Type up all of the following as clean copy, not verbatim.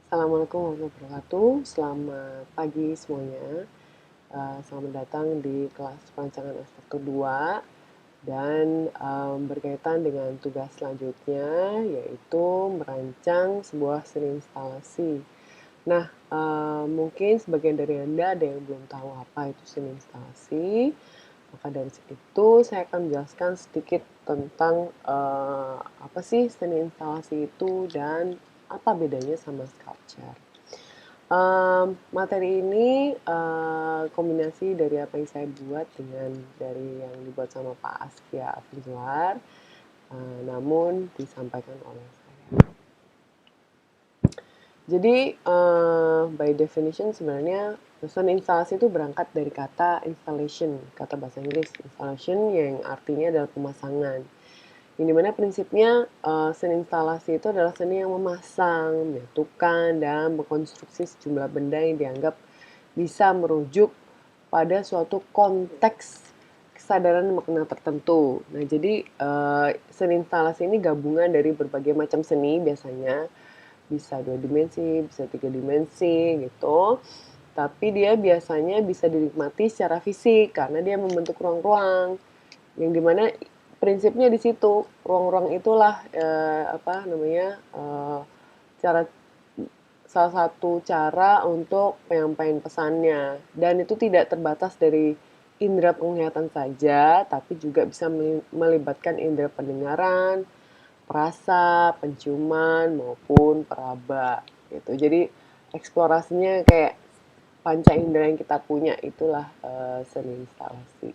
Assalamualaikum warahmatullahi wabarakatuh. Selamat pagi semuanya. Selamat datang di kelas perancangan arsitektur 2 dan berkaitan dengan tugas selanjutnya yaitu merancang sebuah seni instalasi. Nah, mungkin sebagian dari Anda ada yang belum tahu apa itu seni instalasi. Maka dari itu saya akan menjelaskan sedikit tentang apa sih seni instalasi itu dan apa bedanya sama sculpture. Materi ini kombinasi dari apa yang saya buat dengan dari yang dibuat sama Pak Askia Afrizwar, namun disampaikan oleh saya. Jadi by definition sebenarnya seni instalasi itu berangkat dari kata installation, kata bahasa Inggris installation yang artinya adalah pemasangan. Yang dimana prinsipnya seni instalasi itu adalah seni yang memasang, menyatukan, dan mengkonstruksi sejumlah benda yang dianggap bisa merujuk pada suatu konteks kesadaran makna tertentu. Nah, jadi seni instalasi ini gabungan dari berbagai macam seni biasanya, bisa 2 dimensi, bisa 3 dimensi gitu. Tapi dia biasanya bisa dinikmati secara fisik karena dia membentuk ruang-ruang yang dimana prinsipnya di situ ruang-ruang itulah cara salah satu cara untuk penyampaian pesannya dan itu tidak terbatas dari indera penglihatan saja tapi juga bisa melibatkan indera pendengaran, perasa, penciuman maupun peraba gitu. Jadi eksplorasinya kayak panca indera yang kita punya itulah seni instalasi.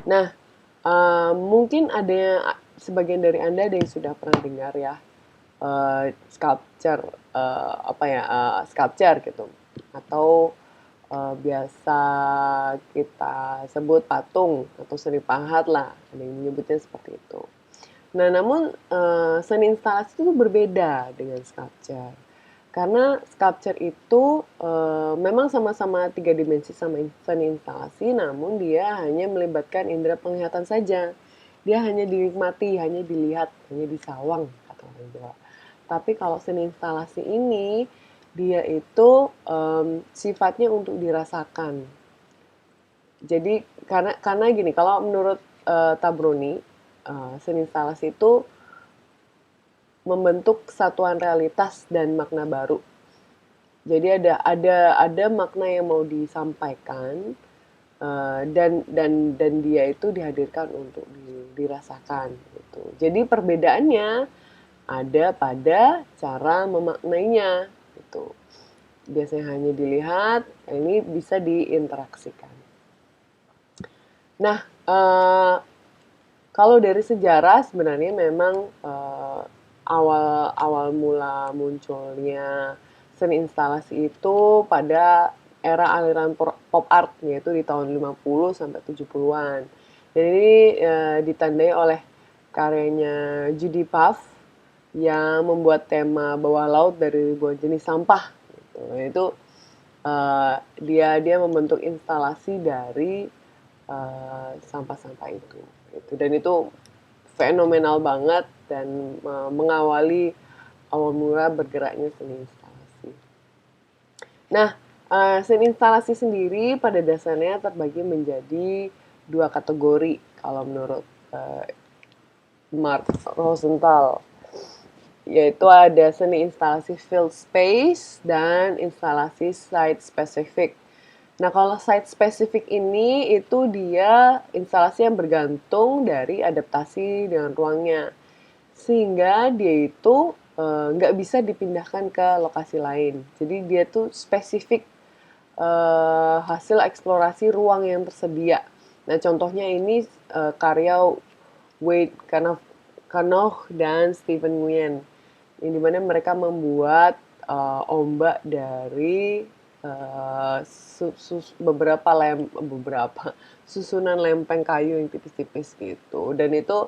Nah, mungkin ada sebagian dari Anda ada yang sudah pernah dengar ya sculpture sculpture gitu atau biasa kita sebut patung atau seni pahat lah, ada yang menyebutnya seperti itu. Nah, namun seni instalasi itu berbeda dengan sculpture. Karena sculpture itu memang sama-sama 3 dimensi sama seni instalasi, namun dia hanya melibatkan indera penglihatan saja. Dia hanya dinikmati, hanya dilihat, hanya disawang, kata orang Jawa. Tapi kalau seni instalasi ini, dia itu sifatnya untuk dirasakan. Jadi karena gini, kalau menurut Tabroni, seni instalasi itu membentuk kesatuan realitas dan makna baru. Jadi ada makna yang mau disampaikan dan dia itu dihadirkan untuk dirasakan gitu. Jadi perbedaannya ada pada cara memaknainya gitu. Biasanya hanya dilihat, ini bisa diinteraksikan. Nah, kalau dari sejarah sebenarnya memang awal mula munculnya seni instalasi itu pada era aliran pop art yaitu di tahun 50 sampai 70-an. Dan ini ditandai oleh karyanya Judy Puff yang membuat tema bawah laut dari ribuan jenis sampah. Gitu. Itu dia membentuk instalasi dari sampah-sampah itu. Gitu. Dan itu fenomenal banget dan mengawali awal mula bergeraknya seni instalasi. Nah, seni instalasi sendiri pada dasarnya terbagi menjadi 2 kategori kalau menurut Mark Rosenthal, yaitu ada seni instalasi field space dan instalasi site specific. Nah, kalau site specific ini itu dia instalasi yang bergantung dari adaptasi dengan ruangnya. Sehingga dia itu nggak bisa dipindahkan ke lokasi lain. Jadi dia tuh spesifik hasil eksplorasi ruang yang tersedia. Nah, contohnya ini karya Wade Kanoch dan Stephen Nguyen, yang dimana mereka membuat ombak dari beberapa susunan lempeng kayu yang tipis-tipis gitu. Dan itu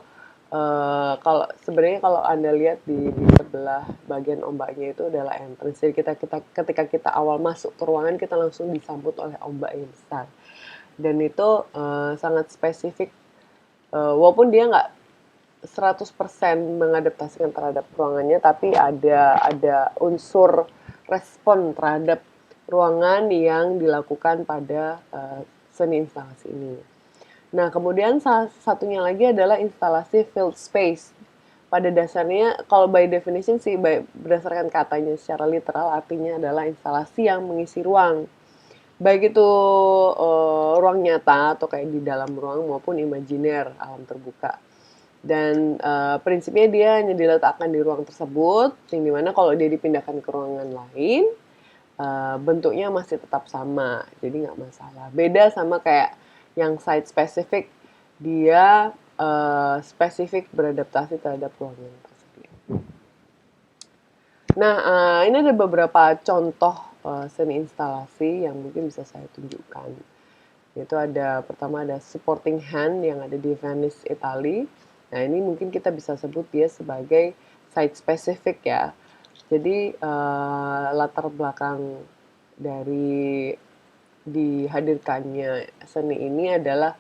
kalau sebenarnya kalau Anda lihat di sebelah bagian ombaknya itu adalah entrance. Jadi ketika kita awal masuk ke ruangan kita langsung disambut oleh ombak yang besar. Dan itu sangat spesifik walaupun dia nggak 100% mengadaptasikan terhadap ruangannya, tapi ada unsur respon terhadap ruangan yang dilakukan pada seni instalasi ini. Nah, kemudian salah satunya lagi adalah instalasi field space. Pada dasarnya, kalau by definition sih, berdasarkan katanya secara literal, artinya adalah instalasi yang mengisi ruang. Baik itu ruang nyata atau kayak di dalam ruang maupun imajiner, alam terbuka. Dan prinsipnya dia hanya diletakkan di ruang tersebut, yang dimana kalau dia dipindahkan ke ruangan lain, bentuknya masih tetap sama, jadi nggak masalah. Beda sama kayak yang site spesifik, dia spesifik beradaptasi terhadap ruangan tersebut. Nah, ini ada beberapa contoh seni instalasi yang mungkin bisa saya tunjukkan. Yaitu pertama ada supporting hand yang ada di Venice, Italy. Nah, ini mungkin kita bisa sebut dia sebagai site spesifik ya. Jadi latar belakang dari dihadirkannya seni ini adalah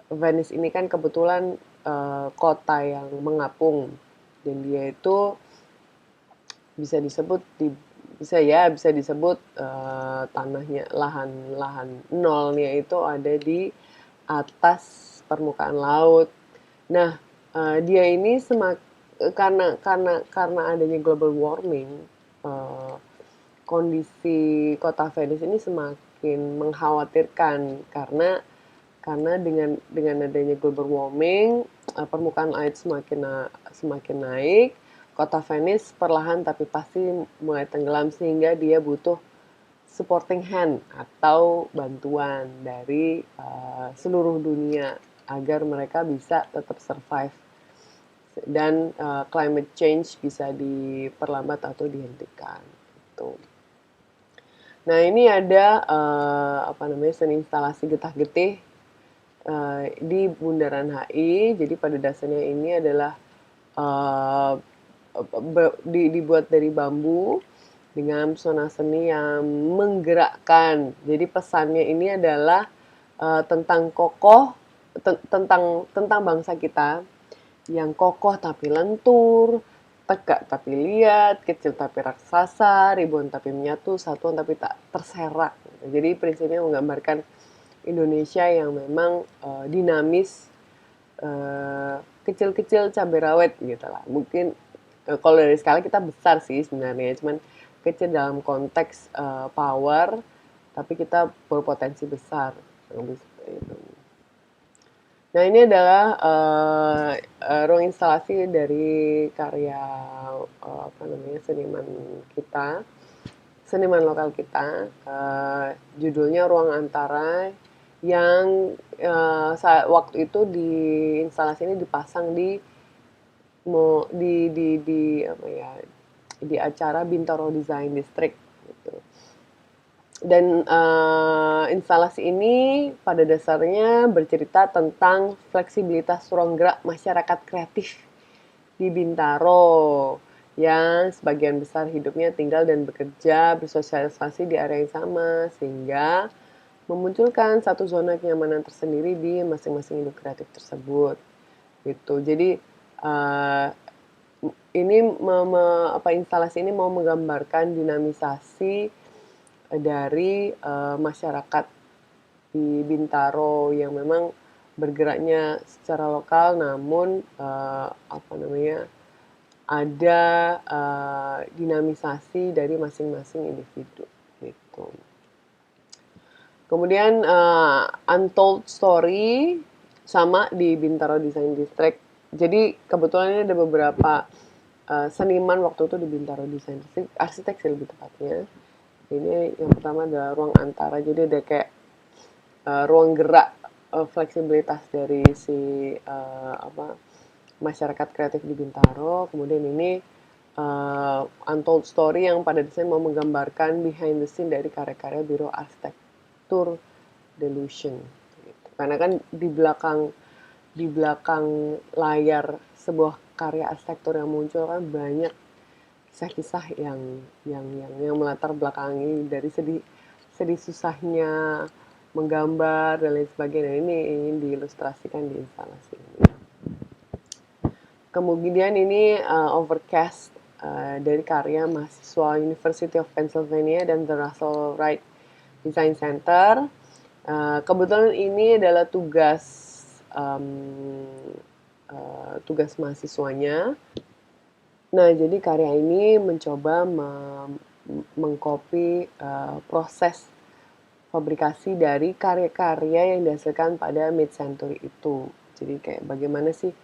Venice ini kan kebetulan kota yang mengapung, dan dia itu bisa disebut tanahnya, lahan nolnya itu ada di atas permukaan laut. Nah, dia ini karena adanya global warming, kondisi kota Venice ini semakin mengkhawatirkan karena dengan adanya global warming, permukaan air semakin naik, kota Venice perlahan tapi pasti mulai tenggelam, sehingga dia butuh supporting hand atau bantuan dari seluruh dunia agar mereka bisa tetap survive dan climate change bisa diperlambat atau dihentikan. Gitu. Nah, ini ada seni instalasi getah-getih di Bundaran HI. Jadi pada dasarnya ini adalah dibuat dari bambu dengan pesona seni yang menggerakkan. Jadi pesannya ini adalah tentang kokoh, tentang bangsa kita yang kokoh tapi lentur, tegak tapi liat, kecil tapi raksasa, ribuan tapi menyatu, satuan tapi tak terserak. Jadi prinsipnya menggambarkan Indonesia yang memang dinamis, kecil-kecil cabai rawit gitu lah. Mungkin kalau dari skala kita besar sih sebenarnya, cuman kecil dalam konteks power, tapi kita berpotensi besar. Lebih seperti itu. Nah, ini adalah ruang instalasi dari karya seniman lokal kita. Judulnya Ruang Antara, yang waktu itu di instalasi ini dipasang di acara Bintaro Design District gitu. Dan instalasi ini pada dasarnya bercerita tentang fleksibilitas ruang gerak masyarakat kreatif di Bintaro yang sebagian besar hidupnya tinggal dan bekerja bersosialisasi di area yang sama, sehingga memunculkan satu zona kenyamanan tersendiri di masing-masing induk kreatif tersebut. Gitu. Jadi ini instalasi ini mau menggambarkan dinamisasi dari masyarakat di Bintaro yang memang bergeraknya secara lokal, namun ada dinamisasi dari masing-masing individu gitu. Kemudian Untold Story sama di Bintaro Design District. Jadi kebetulan ini ada beberapa seniman waktu itu di Bintaro Design District, arsitek sih lebih tepatnya. Ini yang pertama adalah ruang antara, jadi ada kayak ruang gerak, fleksibilitas dari si masyarakat kreatif di Bintaro. Kemudian ini Untold Story yang pada dasarnya mau menggambarkan behind the scene dari karya-karya Biro Arsitektur Delusion. Gitu. Karena kan di belakang layar sebuah karya arsitektur yang muncul kan banyak kisah-kisah yang melatar belakangi dari sedih susahnya menggambar dan lain sebagainya. Ini ingin diilustrasikan di instalasi ini. Kemudian ini Overcast dari karya mahasiswa University of Pennsylvania dan The Russell Wright Design Center. Kebetulan ini adalah tugas mahasiswanya. Nah, jadi karya ini mencoba mengcopy proses fabrikasi dari karya-karya yang dihasilkan pada mid-century itu. Jadi kayak bagaimana sih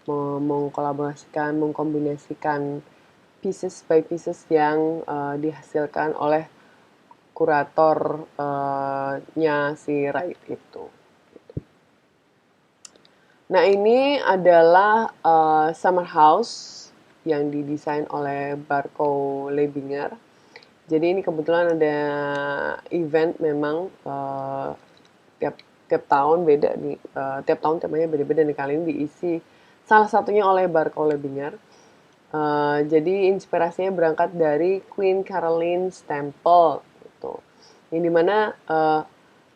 mengkolaborasikan, mengkombinasikan pieces by pieces yang dihasilkan oleh kuratornya si Wright itu. Nah, ini adalah summer house yang didesain oleh Barco Lebinger. Jadi ini kebetulan ada event memang tiap tahun beda nih, tiap tahun temanya beda-beda nih, kali ini diisi salah satunya oleh Barco Lebinger. Jadi inspirasinya berangkat dari Queen Caroline's Temple gitu. Yang dimana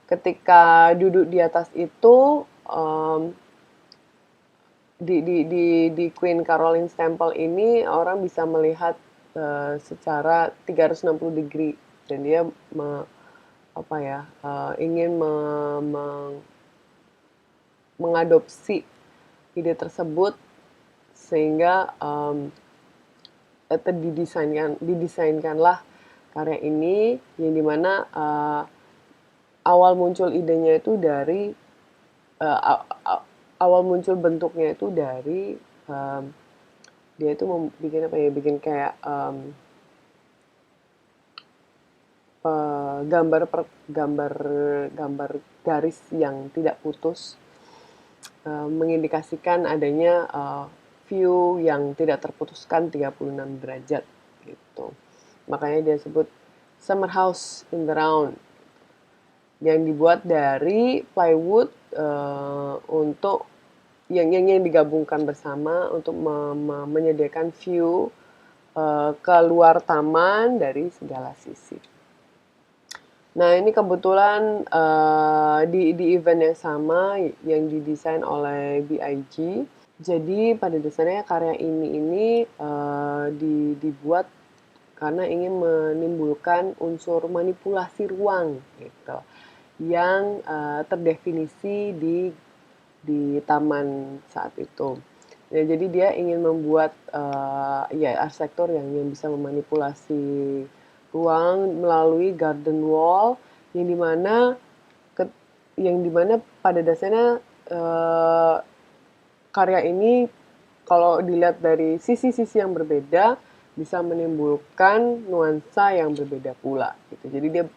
ketika duduk di atas itu di Queen Caroline's Temple ini orang bisa melihat secara 360 degree dan dia ingin mengadopsi ide tersebut sehingga didesainkanlah karya ini yang dimana awal muncul idenya itu dari awal muncul bentuknya itu dari dia itu bikin kayak gambar garis yang tidak putus mengindikasikan adanya view yang tidak terputuskan 36 derajat gitu. Makanya dia sebut summer house in the round yang dibuat dari plywood untuk yang digabungkan bersama untuk menyediakan view keluar taman dari segala sisi. Nah, ini kebetulan di event yang sama yang didesain oleh BIG. Jadi pada dasarnya karya ini dibuat karena ingin menimbulkan unsur manipulasi ruang gitu, yang terdefinisi di taman saat itu. Ya, jadi dia ingin membuat arsitektur yang bisa memanipulasi ruang melalui garden wall yang dimana pada dasarnya karya ini kalau dilihat dari sisi-sisi yang berbeda bisa menimbulkan nuansa yang berbeda pula gitu. Jadi dia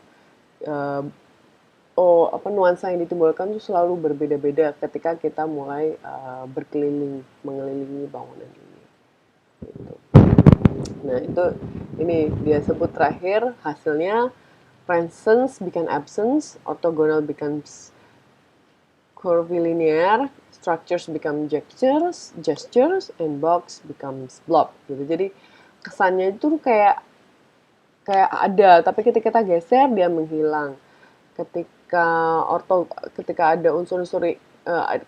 nuansa yang ditimbulkan itu selalu berbeda-beda ketika kita mulai mengelilingi bangunan ini. Gitu. Nah, ini dia sebut terakhir hasilnya presence become absence, orthogonal becomes curvilinear, structures become gestures, and box becomes blob. Gitu. Jadi kesannya itu kayak ada, tapi ketika kita geser dia menghilang. Ketika ada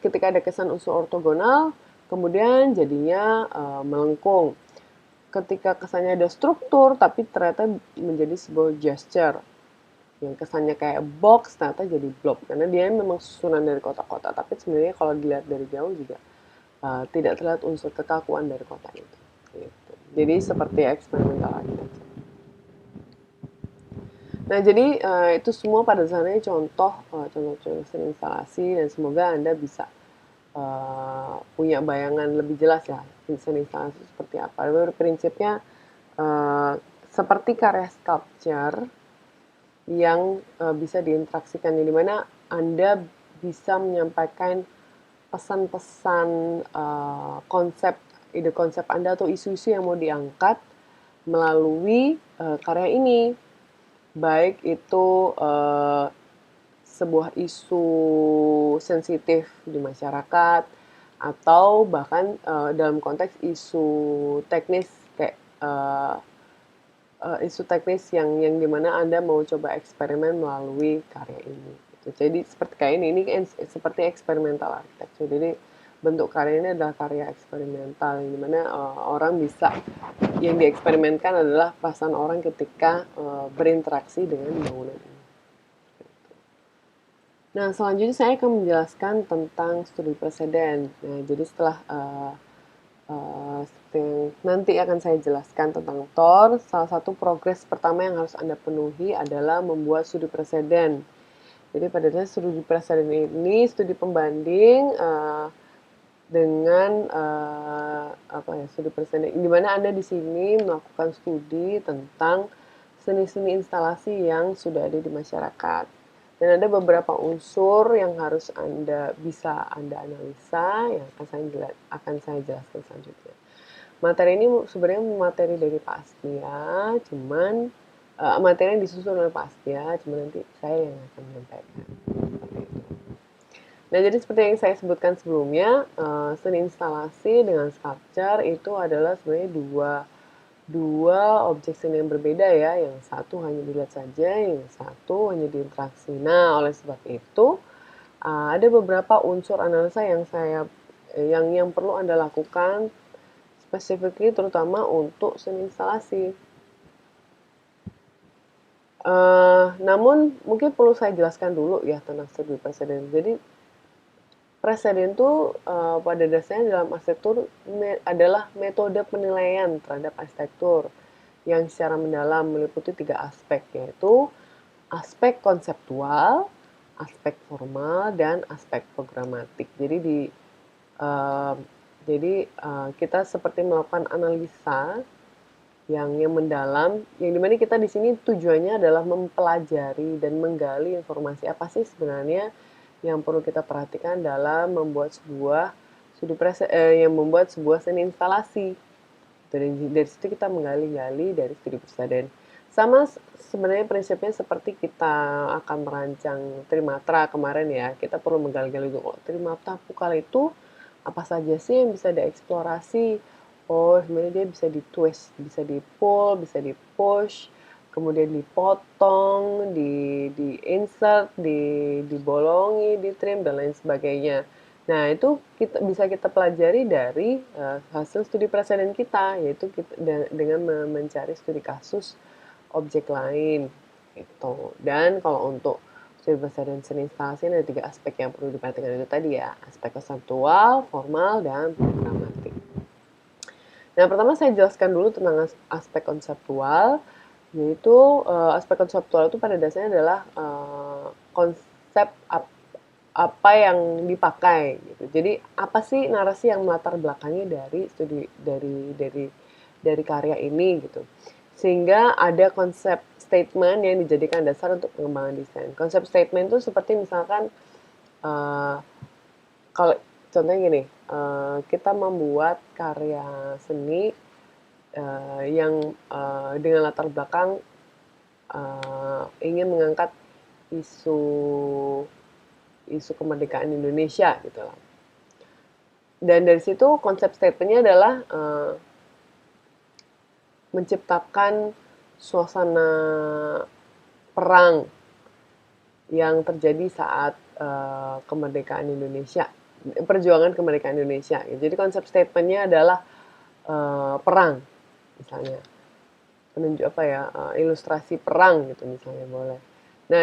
ketika ada kesan unsur ortogonal, kemudian jadinya melengkung. Ketika kesannya ada struktur, tapi ternyata menjadi sebuah gesture. Yang kesannya kayak box, ternyata jadi blob. Karena dia memang susunan dari kotak-kotak, tapi sebenarnya kalau dilihat dari jauh juga tidak terlihat unsur kekakuan dari kotak itu. Gitu. Jadi seperti eksperimental architecture. Nah, jadi itu semua pada dasarnya contoh seni instalasi dan semoga Anda bisa punya bayangan lebih jelas ya seni instalasi seperti apa. Prinsipnya seperti karya sculpture yang bisa diinteraksikan, di mana Anda bisa menyampaikan pesan-pesan ide konsep Anda atau isu-isu yang mau diangkat melalui karya ini. Baik itu sebuah isu sensitif di masyarakat atau bahkan dalam konteks isu teknis kayak isu teknis yang dimana Anda mau coba eksperimen melalui karya ini. Gitu. Jadi seperti kayak ini seperti eksperimental architecture. Jadi bentuk karya ini adalah karya eksperimental, yang dimana orang bisa, yang dieksperimenkan adalah perasaan orang ketika berinteraksi dengan bangunan ini. Nah, selanjutnya saya akan menjelaskan tentang studi preseden. Nah, jadi setelah seperti yang nanti akan saya jelaskan tentang TOR, salah satu progres pertama yang harus Anda penuhi adalah membuat studi preseden. Jadi pada dasarnya studi preseden ini studi pembanding dengan studi preseden, di mana Anda di sini melakukan studi tentang seni-seni instalasi yang sudah ada di masyarakat. Dan ada beberapa unsur yang harus bisa Anda analisa, yang akan saya jelaskan selanjutnya. Materi ini sebenarnya materi dari Pak Astia, cuman materi yang disusun oleh Pak Astia, cuman nanti saya yang akan menyampaikan. Seperti itu. Nah, jadi seperti yang saya sebutkan sebelumnya, seni instalasi dengan sculpture itu adalah sebenarnya dua objek seni yang berbeda ya, yang satu hanya dilihat saja, yang satu hanya diinteraksi. Nah, oleh sebab itu ada beberapa unsur analisa yang perlu Anda lakukan, specifically terutama untuk seni instalasi. Namun mungkin perlu saya jelaskan dulu ya tentang studi preseden. Jadi preseden itu pada dasarnya dalam arsitektur adalah metode penilaian terhadap arsitektur yang secara mendalam meliputi 3 aspek, yaitu aspek konseptual, aspek formal, dan aspek programatik. Jadi kita seperti melakukan analisa yang mendalam, yang dimana kita di sini tujuannya adalah mempelajari dan menggali informasi apa sih sebenarnya yang perlu kita perhatikan dalam membuat sebuah seni instalasi. Dari situ kita menggali-gali dari studi preseden. Sama sebenarnya prinsipnya seperti kita akan merancang Trimatra kemarin ya, kita perlu menggali-gali dulu, Trimatra Pukal itu apa saja sih yang bisa dieksplorasi. Oh, sebenarnya dia bisa di-twist, bisa di-pull, bisa di-push, kemudian dipotong, di-insert, dibolongi, di-trim, dan lain sebagainya. Nah, itu bisa kita pelajari dari hasil studi preseden kita, yaitu dengan mencari studi kasus objek lain. Gitu. Dan kalau untuk studi preseden seni instalasi ada 3 aspek yang perlu diperhatikan itu tadi ya, aspek konseptual, formal, dan programatik. Nah, pertama saya jelaskan dulu tentang aspek konseptual, yaitu aspek konseptual itu pada dasarnya adalah konsep apa yang dipakai gitu. Jadi apa sih narasi yang melatar belakangi dari karya ini gitu. Sehingga ada konsep statement yang dijadikan dasar untuk pengembangan desain. Konsep statement itu seperti misalkan kalau contohnya gini, kita membuat karya seni yang dengan latar belakang ingin mengangkat isu kemerdekaan Indonesia gitu lah. Dan dari situ konsep statementnya adalah menciptakan suasana perang yang terjadi saat kemerdekaan Indonesia, perjuangan kemerdekaan Indonesia. Jadi konsep statementnya adalah perang, misalnya penunjuk ilustrasi perang gitu misalnya boleh. Nah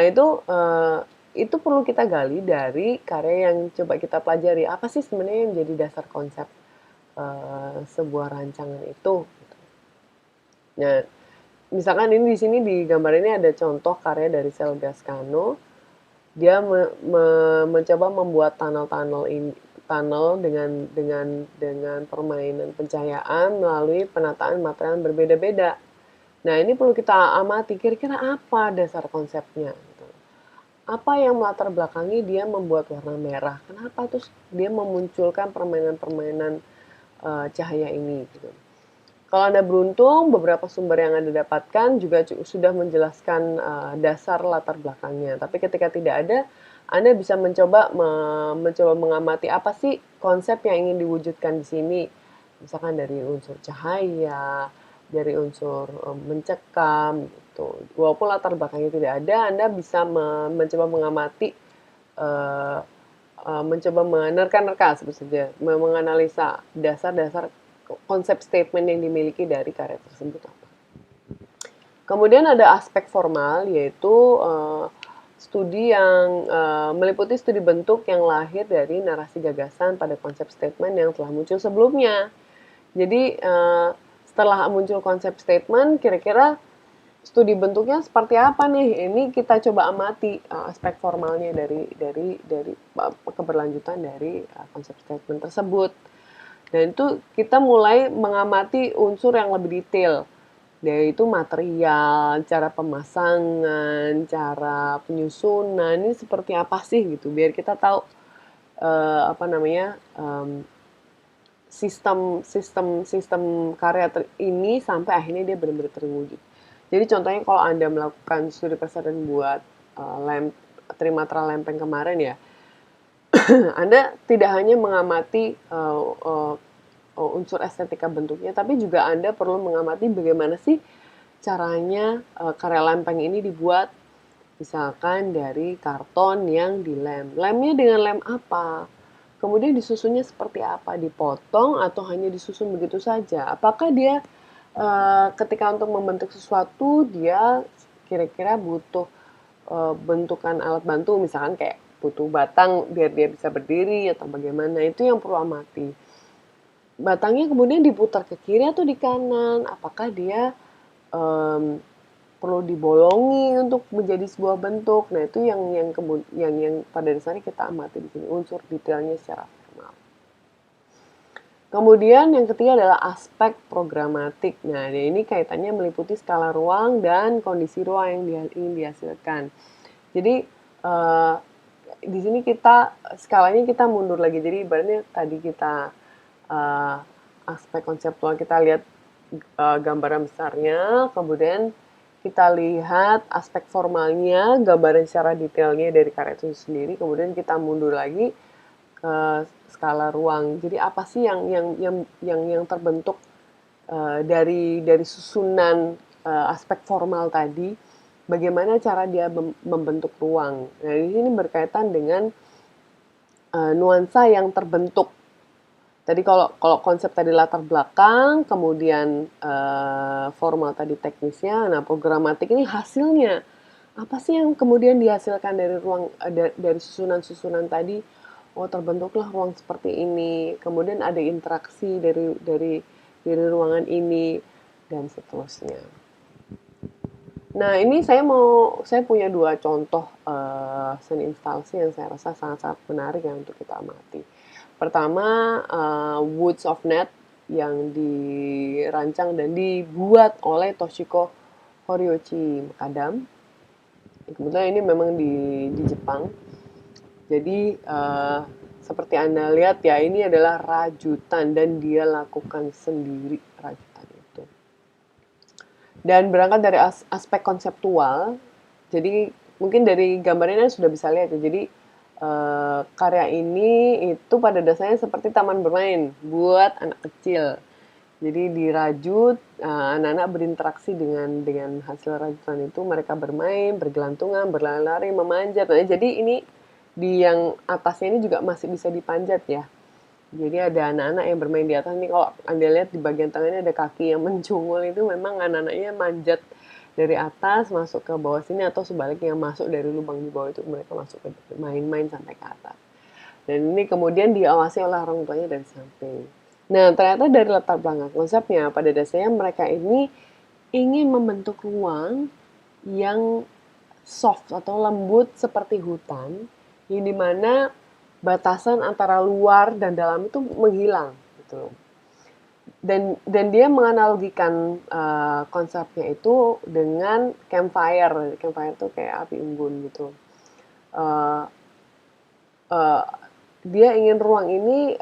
itu perlu kita gali dari karya yang coba kita pelajari. Apa sih sebenarnya yang menjadi dasar konsep sebuah rancangan itu? Nah, misalkan ini di sini di gambar ini ada contoh karya dari Sel Gascano. Dia mencoba membuat tunnel dengan permainan pencahayaan melalui penataan material yang berbeda-beda. Nah, ini perlu kita amati kira-kira apa dasar konsepnya. Apa yang melatar belakangi dia membuat warna merah? Kenapa terus dia memunculkan permainan-permainan cahaya ini? Gitu. Kalau Anda beruntung, beberapa sumber yang Anda dapatkan juga sudah menjelaskan dasar latar belakangnya. Tapi ketika tidak ada, Anda bisa mencoba mengamati apa sih konsep yang ingin diwujudkan di sini. Misalkan dari unsur cahaya, dari unsur mencekam, gitu. Walaupun latar belakangnya tidak ada, Anda bisa mencoba mengamati mencoba menerka-nerka sebut saja, menganalisa dasar-dasar konsep statement yang dimiliki dari karya tersebut apa. Kemudian ada aspek formal, yaitu studi yang meliputi studi bentuk yang lahir dari narasi gagasan pada konsep statement yang telah muncul sebelumnya. Jadi setelah muncul konsep statement, kira-kira studi bentuknya seperti apa nih? Ini kita coba amati aspek formalnya dari keberlanjutan dari konsep statement tersebut. Dan itu kita mulai mengamati unsur yang lebih detail, yaitu material, cara pemasangan, cara penyusunan, ini seperti apa sih gitu, biar kita tahu apa namanya sistem karya ini sampai akhirnya dia benar-benar terwujud. Jadi contohnya kalau Anda melakukan studi presiden buat trimatra lempeng kemarin ya, Anda tidak hanya mengamati unsur estetika bentuknya, tapi juga Anda perlu mengamati bagaimana sih caranya karya lempeng ini dibuat. Misalkan dari karton yang dilem. Lemnya dengan lem apa? Kemudian disusunnya seperti apa? Dipotong atau hanya disusun begitu saja? Apakah dia ketika untuk membentuk sesuatu dia kira-kira butuh bentukan alat bantu, misalkan kayak butuh batang biar dia bisa berdiri atau bagaimana, itu yang perlu amati. Batangnya kemudian diputar ke kiri atau di kanan, apakah dia perlu dibolongi untuk menjadi sebuah bentuk. Nah, itu yang pada dasarnya kita amati di sini, unsur detailnya secara formal. Kemudian yang ketiga adalah aspek programatik. Nah, ini kaitannya meliputi skala ruang dan kondisi ruang yang ingin dihasilkan. Jadi di sini skalanya kita mundur lagi. Jadi ibaratnya tadi kita aspek konseptual kita lihat gambaran besarnya, kemudian kita lihat aspek formalnya, gambaran secara detailnya dari karya itu sendiri, kemudian kita mundur lagi ke skala ruang. Jadi apa sih yang terbentuk dari susunan aspek formal tadi? Bagaimana cara dia membentuk ruang? Nah, di sini berkaitan dengan nuansa yang terbentuk. Tadi kalau konsep tadi latar belakang, kemudian formal tadi teknisnya, nah programatik ini hasilnya. Apa sih yang kemudian dihasilkan dari ruang dari susunan-susunan tadi? Oh, terbentuklah ruang seperti ini. Kemudian ada interaksi dari ruangan ini dan seterusnya. Nah, ini saya punya dua contoh seni instalasi yang saya rasa sangat-sangat menarik ya untuk kita amati. Pertama, Woods of Net yang dirancang dan dibuat oleh Toshiko Horiyoshi Makadam. Kebetulan ini memang di Jepang. Jadi seperti Anda lihat ya, ini adalah rajutan dan dia lakukan sendiri rajutan itu. Dan berangkat dari aspek konseptual, jadi mungkin dari gambarnya sudah bisa lihat ya. Jadi karya ini itu pada dasarnya seperti taman bermain buat anak kecil. Jadi dirajut, anak-anak berinteraksi dengan hasil rajutan itu, mereka bermain, bergelantungan, berlari-lari, memanjat. Nah, jadi ini di yang atasnya ini juga masih bisa dipanjat ya. Jadi ada anak-anak yang bermain di atas. Ini kalau Anda lihat di bagian tengahnya ada kaki yang mencungul, itu memang anak-anaknya manjat dari atas masuk ke bawah sini, atau sebaliknya masuk dari lubang di bawah itu mereka masuk ke main-main sampai ke atas. Dan ini kemudian diawasi oleh orang tuanya dari samping. Nah, ternyata dari latar belakang konsepnya, pada dasarnya mereka ini ingin membentuk ruang yang soft atau lembut seperti hutan, yang dimana batasan antara luar dan dalam itu menghilang, gitu. Dan dia menganalogikan konsepnya itu dengan campfire. Campfire itu kayak api unggun gitu. Dia ingin ruang ini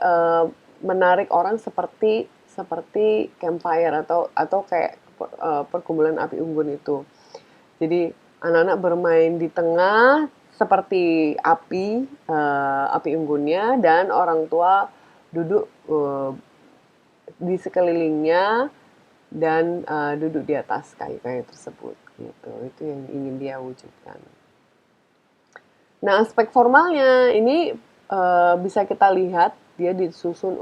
menarik orang seperti campfire atau kayak perkumpulan api unggun itu. Jadi anak-anak bermain di tengah seperti api unggunnya, dan orang tua duduk di sekelilingnya dan duduk di atas kayu-kayu tersebut gitu. Itu yang ingin dia wujudkan. Nah, aspek formalnya ini bisa kita lihat dia disusun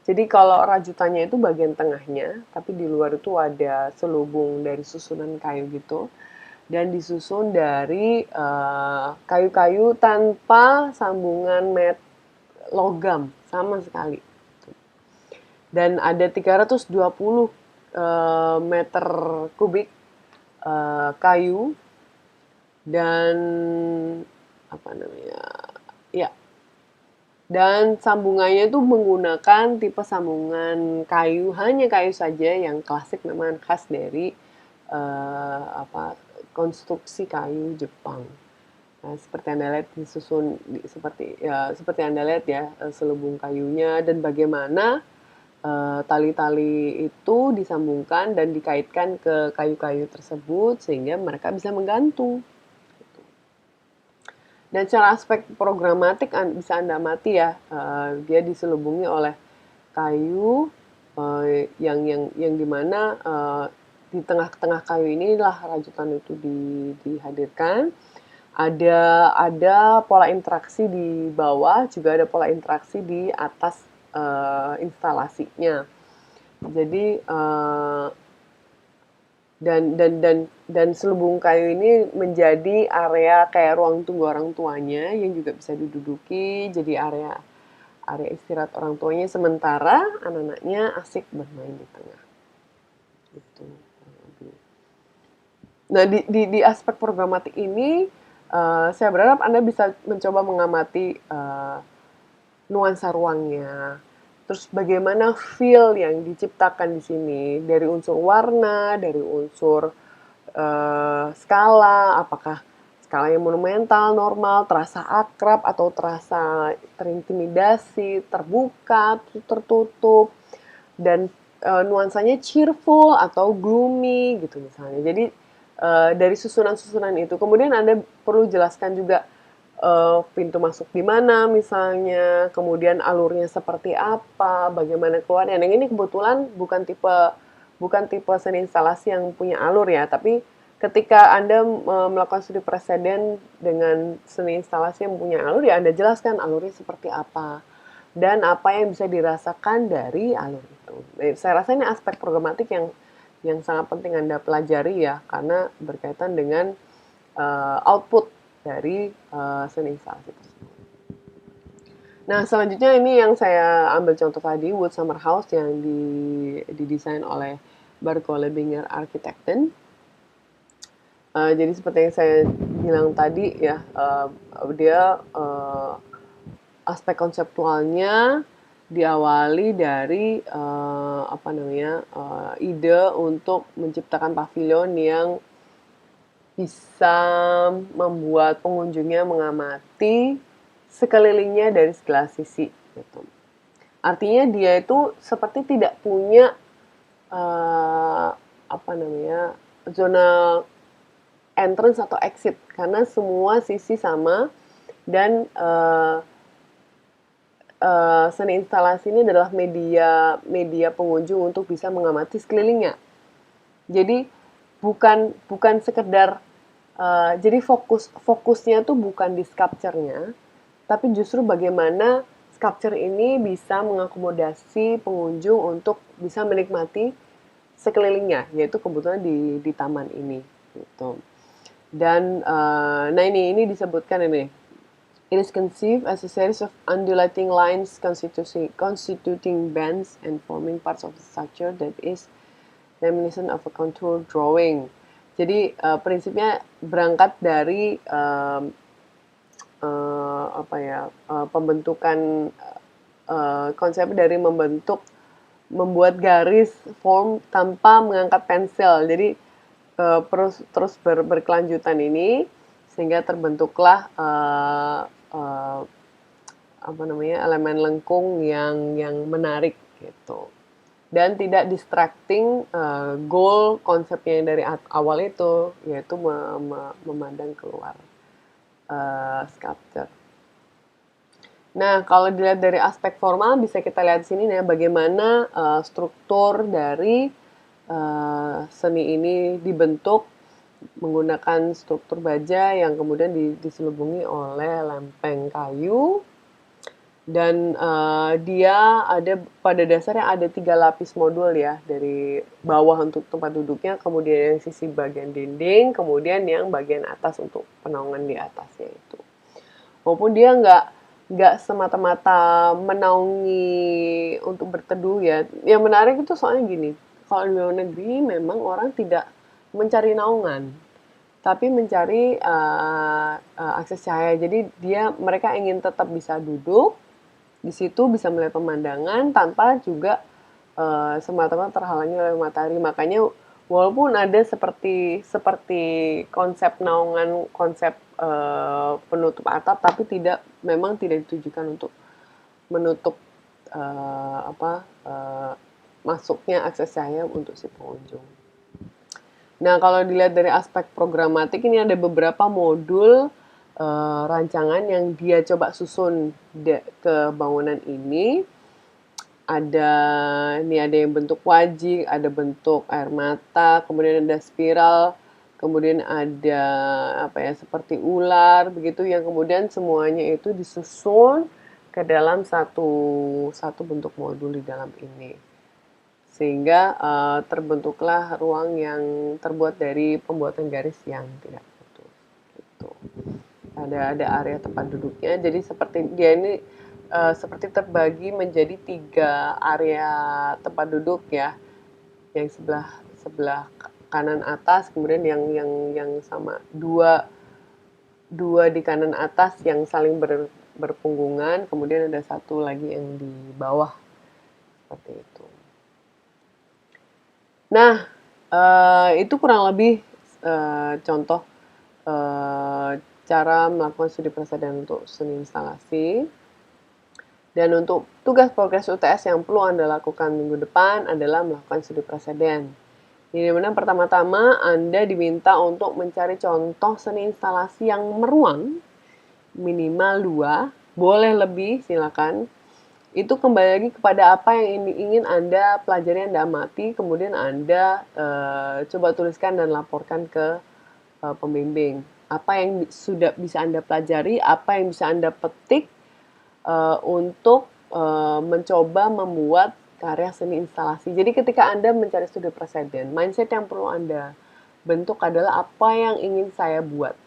jadi kalau rajutannya itu bagian tengahnya, tapi di luar itu ada selubung dari susunan kayu gitu, dan disusun dari kayu-kayu tanpa sambungan logam sama sekali. Dan ada 320 meter kubik kayu dan apa namanya ya dan sambungannya itu menggunakan tipe sambungan kayu, hanya kayu saja yang klasik memang khas dari konstruksi kayu Jepang. Nah, seperti Anda lihat disusun seperti Anda lihat ya, selubung kayunya dan bagaimana tali-tali itu disambungkan dan dikaitkan ke kayu-kayu tersebut sehingga mereka bisa menggantung. Dan secara aspek programatik bisa Anda amati ya, dia diselubungi oleh kayu yang dimana di tengah-tengah kayu inilah rajutan itu dihadirkan. Ada pola interaksi di bawah, juga ada pola interaksi di atas instalasinya. Jadi dan selubung kayu ini menjadi area kayak ruang tunggu orang tuanya yang juga bisa diduduki, jadi area istirahat orang tuanya, sementara anak-anaknya asik bermain di tengah. Gitu. Nah, di aspek programatik ini saya berharap Anda bisa mencoba mengamati nuansa ruangnya. Terus bagaimana feel yang diciptakan di sini dari unsur warna, dari unsur skala, apakah skala yang monumental, normal, terasa akrab atau terasa terintimidasi, terbuka, tertutup, dan nuansanya cheerful atau gloomy gitu misalnya. Jadi dari susunan-susunan itu, kemudian Anda perlu jelaskan juga pintu masuk di mana misalnya, kemudian alurnya seperti apa, bagaimana keluarnya. Yang ini kebetulan bukan tipe seni instalasi yang punya alur ya, tapi ketika Anda melakukan studi preseden dengan seni instalasi yang punya alur, ya Anda jelaskan alurnya seperti apa dan apa yang bisa dirasakan dari alur itu. Saya rasa ini aspek programatik yang sangat penting Anda pelajari ya, karena berkaitan dengan output dari seni instalasi tersebut. Nah, selanjutnya ini yang saya ambil contoh tadi, Wood Summer House yang didesain oleh Barco Lebinger Architekten. Jadi seperti yang saya bilang tadi ya, dia aspek konseptualnya diawali dari ide untuk menciptakan pavilion yang bisa membuat pengunjungnya mengamati sekelilingnya dari segala sisi. Gitu. Artinya dia itu seperti tidak punya zona entrance atau exit, karena semua sisi sama dan seni instalasi ini adalah media pengunjung untuk bisa mengamati sekelilingnya. Jadi bukan sekedar jadi fokusnya tuh bukan di sculpture-nya, tapi justru bagaimana sculpture ini bisa mengakomodasi pengunjung untuk bisa menikmati sekelilingnya, yaitu kebetulan di taman ini gitu. Dan nah ini disebutkan ini, it is conceived as a series of undulating lines constituting bands and forming parts of the structure that is reminiscent of a contour drawing. Jadi prinsipnya berangkat dari pembentukan konsep dari membuat garis form tanpa mengangkat pensil. Jadi terus berkelanjutan ini sehingga terbentuklah elemen lengkung yang menarik gitu. Dan tidak distracting goal konsepnya yang dari awal itu, yaitu memandang keluar sculpture. Nah, kalau dilihat dari aspek formal, bisa kita lihat di sini ya, bagaimana struktur dari seni ini dibentuk menggunakan struktur baja yang kemudian diselubungi oleh lempeng kayu. Dan dia ada pada dasarnya ada 3 lapis modul ya, dari bawah untuk tempat duduknya, kemudian yang sisi bagian dinding, kemudian yang bagian atas untuk penaungan di atasnya itu. Walaupun dia nggak semata-mata menaungi untuk berteduh ya. Yang menarik itu soalnya gini, kalau di luar negeri memang orang tidak mencari naungan, tapi mencari akses cahaya. Jadi mereka ingin tetap bisa duduk di situ, bisa melihat pemandangan tanpa juga semata-mata terhalangi oleh matahari. Makanya walaupun ada seperti seperti konsep naungan, konsep penutup atap, tapi memang tidak ditujukan untuk menutup masuknya akses cahaya untuk si pengunjung. Nah, kalau dilihat dari aspek programatik, ini ada beberapa modul rancangan yang dia coba susun ke bangunan ini. Ada yang bentuk wajik, ada bentuk air mata, kemudian ada spiral, kemudian ada seperti ular begitu, yang kemudian semuanya itu disusun ke dalam satu bentuk modul di dalam ini. Sehingga terbentuklah ruang yang terbuat dari pembuatan garis yang tidak putus. Gitu. Ada area tempat duduknya. Jadi seperti dia ini seperti terbagi menjadi 3 area tempat duduk ya. Yang sebelah kanan atas, kemudian yang sama dua di kanan atas yang saling berpunggungan, kemudian ada satu lagi yang di bawah seperti itu. Nah, itu kurang lebih contoh cara melakukan studi preseden untuk seni instalasi. Dan untuk tugas progres UTS yang perlu Anda lakukan minggu depan adalah melakukan studi preseden. Jadi mana pertama-tama Anda diminta untuk mencari contoh seni instalasi yang meruang, minimal 2, boleh lebih silakan. Itu kembali lagi kepada apa yang ingin Anda pelajari, Anda amati, kemudian Anda coba tuliskan dan laporkan ke pembimbing. Apa yang sudah bisa Anda pelajari, apa yang bisa Anda petik untuk mencoba membuat karya seni instalasi. Jadi ketika Anda mencari studi preseden, mindset yang perlu Anda bentuk adalah apa yang ingin saya buat.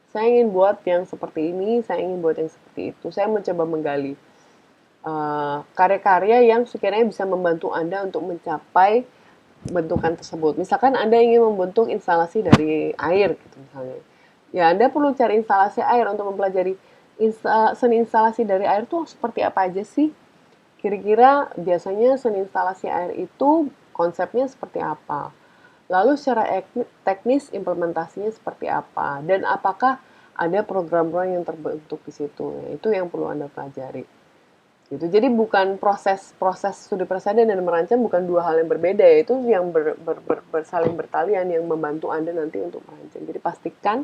Saya ingin buat yang seperti ini, saya ingin buat yang seperti itu. Saya mencoba menggali karya-karya yang sekiranya bisa membantu Anda untuk mencapai bentukan tersebut. Misalkan Anda ingin membentuk instalasi dari air gitu misalnya. Ya, Anda perlu cari instalasi air untuk mempelajari seni instalasi dari air itu seperti apa aja sih? Kira-kira biasanya seni instalasi air itu konsepnya seperti apa? Lalu secara teknis implementasinya seperti apa? Dan apakah ada program-program yang terbentuk di situ? Ya, itu yang perlu Anda pelajari. Gitu. Jadi bukan proses studi preseden dan merancang bukan dua hal yang berbeda, yaitu yang saling bertalian yang membantu Anda nanti untuk merancang. Jadi pastikan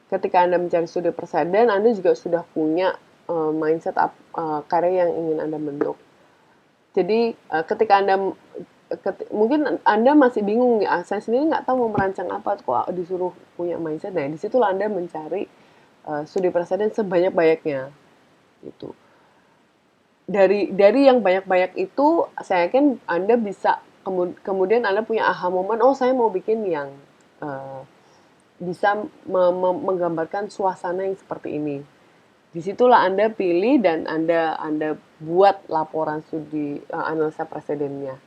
ketika Anda mencari studi preseden, Anda juga sudah punya mindset karya yang ingin Anda bentuk. Jadi ketika mungkin Anda masih bingung nih, saya sendiri nggak tahu mau merancang apa, kok disuruh punya mindset. Nah, disitulah Anda mencari studi preseden sebanyak-banyaknya. Gitu. Dari yang banyak-banyak itu, saya yakin Anda bisa kemudian Anda punya aha moment, oh saya mau bikin yang bisa menggambarkan suasana yang seperti ini. Disitulah Anda pilih dan Anda buat laporan studi analisa presidennya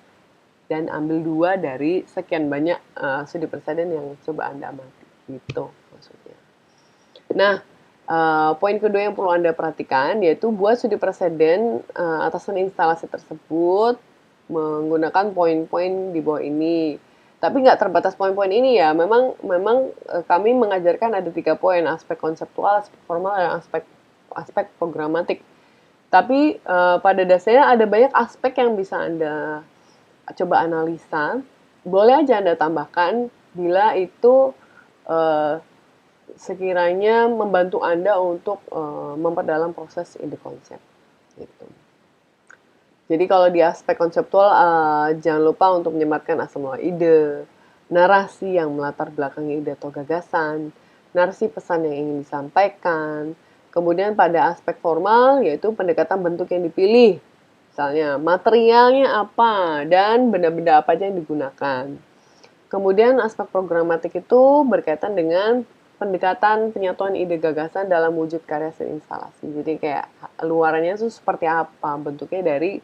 dan ambil 2 dari sekian banyak studi presiden yang coba Anda amati. Gitu maksudnya. Nah, poin kedua yang perlu Anda perhatikan yaitu buat studi preseden atas seni instalasi tersebut menggunakan poin-poin di bawah ini. Tapi nggak terbatas poin-poin ini ya. Memang kami mengajarkan ada 3 poin, aspek konseptual, aspek formal, dan aspek programatik. Tapi pada dasarnya ada banyak aspek yang bisa Anda coba analisa. Boleh aja Anda tambahkan bila itu sekiranya membantu Anda untuk memperdalam proses ide konsep. Gitu. Jadi kalau di aspek konseptual jangan lupa untuk menyematkan semua ide, narasi yang melatar belakangi ide atau gagasan, narasi pesan yang ingin disampaikan, kemudian pada aspek formal yaitu pendekatan bentuk yang dipilih, misalnya materialnya apa dan benda-benda apa aja yang digunakan. Kemudian aspek programatik itu berkaitan dengan pendekatan penyatuan ide gagasan dalam wujud karya seni instalasi. Jadi kayak luarannya itu seperti apa, bentuknya dari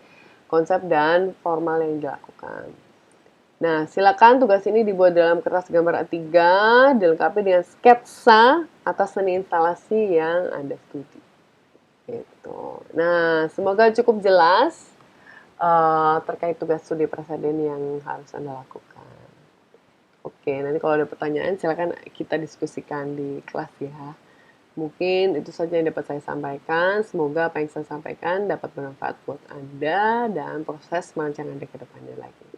konsep dan formal yang dilakukan. Nah, silakan tugas ini dibuat dalam kertas gambar A3, dilengkapi dengan sketsa atas seni instalasi yang Anda studi. Gitu. Nah, semoga cukup jelas terkait tugas studi presiden yang harus Anda lakukan. Oke, nanti kalau ada pertanyaan silakan kita diskusikan di kelas ya. Mungkin itu saja yang dapat saya sampaikan. Semoga apa yang saya sampaikan dapat bermanfaat buat Anda dan proses merancang Anda ke depannya lagi.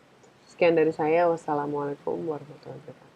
Sekian dari saya. Wassalamualaikum warahmatullahi wabarakatuh.